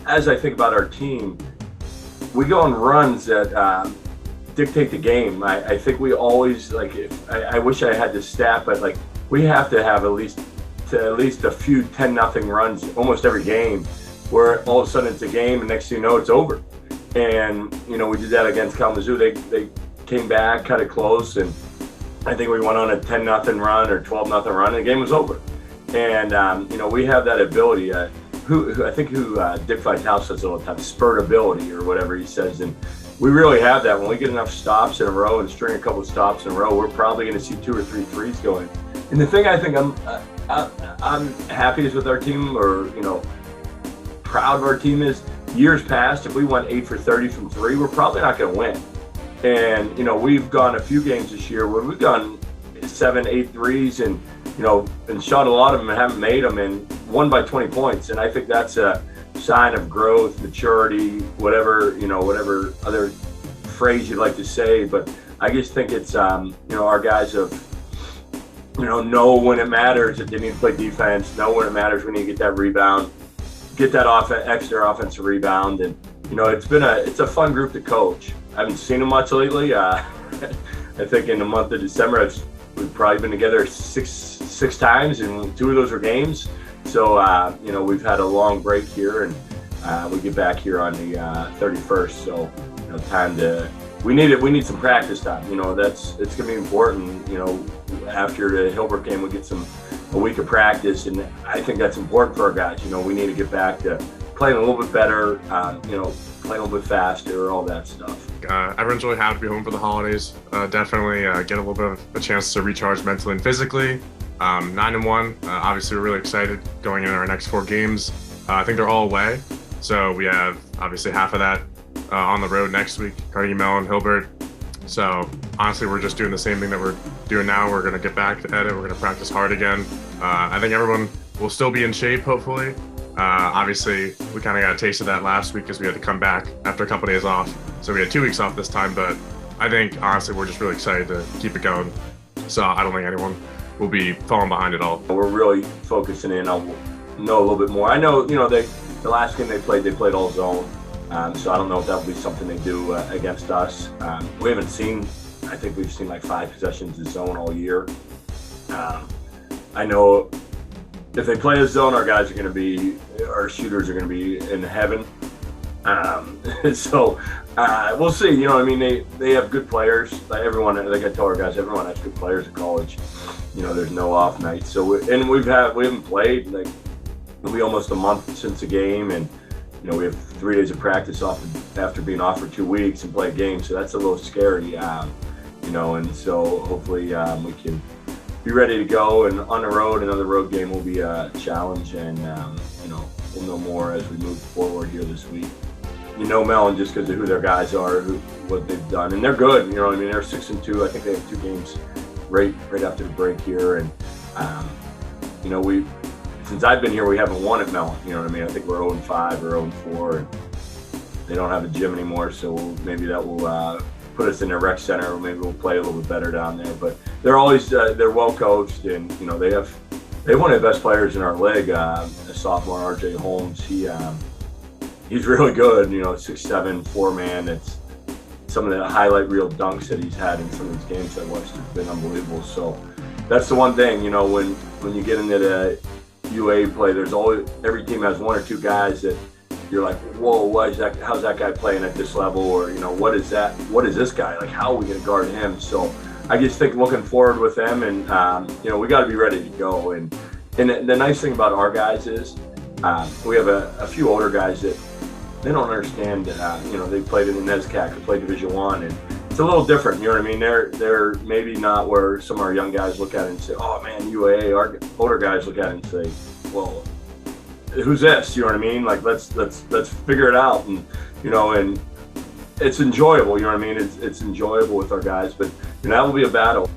as I think about our team, we go on runs that dictate the game. I think we always, like, I wish I had this stat, but like we have to have at least a few 10-0 runs almost every game, where all of a sudden it's a game and next thing you know it's over. And we did that against Kalamazoo. They came back, cut it close, and I think we went on a 10-0 run or 12-0 run, and the game was over. And we have that ability. Dick Vitale says all the time, spurt ability or whatever he says, and we really have that. When we get enough stops in a row and string a couple of stops in a row, we're probably going to see 2 or 3 threes going. And the thing I think I'm happiest with our team, or proud of our team, is years past, if we went 8 for 30 from 3, we're probably not going to win. And we've gone a few games this year where we've gone 7, 8 threes and and shot a lot of them and haven't made them, and won by 20 points. And I think that's a sign of growth, maturity, whatever other phrase you'd like to say. But I just think it's our guys have know when it matters that they need to play defense, know when it matters we need to get that rebound, get that extra offensive rebound. And it's a fun group to coach. I haven't seen them much lately. I think in the month of December we've probably been together six times, and 2 of those were games. So we've had a long break here, and we get back here on the 31st. So we need some practice time. It's gonna be important. After the Hilbert game, we get a week of practice, and I think that's important for our guys. We need to get back to playing a little bit better. Playing a little bit faster, all that stuff. Everyone's really happy to be home for the holidays. Definitely get a little bit of a chance to recharge mentally and physically. 9-1. Obviously, we're really excited going into our next 4 games. I think they're all away, so we have obviously half of that on the road next week. Carnegie Mellon, Hilbert. So honestly, we're just doing the same thing that we're doing now. We're going to get back at it. We're going to practice hard again. I think everyone will still be in shape, hopefully. Obviously, we kind of got a taste of that last week because we had to come back after a couple days off. So we had 2 weeks off this time, but I think, honestly, we're just really excited to keep it going. So I don't think anyone will be falling behind at all. We're really focusing in on know a little bit more. I know, the last game they played all zone. So I don't know if that will be something they do against us. We haven't seen, I think we've seen like 5 possessions of zone all year. I know if they play a zone, our shooters are going to be in heaven. So we'll see. They have good players. Like I tell our guys, everyone has good players in college. There's no off nights. So we haven't played, like, it'll be almost a month since the game, and we have 3 days of practice off after being off for 2 weeks and play a game. So that's a little scary. And so hopefully we can be ready to go. And on the road, another road game will be a challenge, and we'll know more as we move forward here this week. Mellon, just because of who their guys are, what they've done, and they're good. They're 6-2. I think they have 2 games right after the break here, and since I've been here, we haven't won at Mellon. I think we're 0-5 or 0-4, and they don't have a gym anymore, so maybe that will put us in their rec center, or maybe we'll play a little bit better down there. But they're always they're well coached, and they have one of the best players in our league, a sophomore, R.J. Holmes. He's really good. 6'7", 4-man. It's some of the highlight reel dunks that he's had in some of these games I watched have been unbelievable. So that's the one thing, when you get into the UA play, there's always, every team has 1 or 2 guys that you're like, whoa, how's that guy playing at this level? Or, what is this guy? Like, how are we going to guard him? So I just think looking forward with them, and, we got to be ready to go. And the nice thing about our guys is we have a few older guys that they don't understand, they played in the NESCAC, they played Division I, and it's a little different, They're maybe not where some of our young guys look at it and say, oh man, UAA. Our older guys look at it and say, well, who's this? Like, let's figure it out. And, and it's enjoyable, It's enjoyable with our guys, but that will be a battle.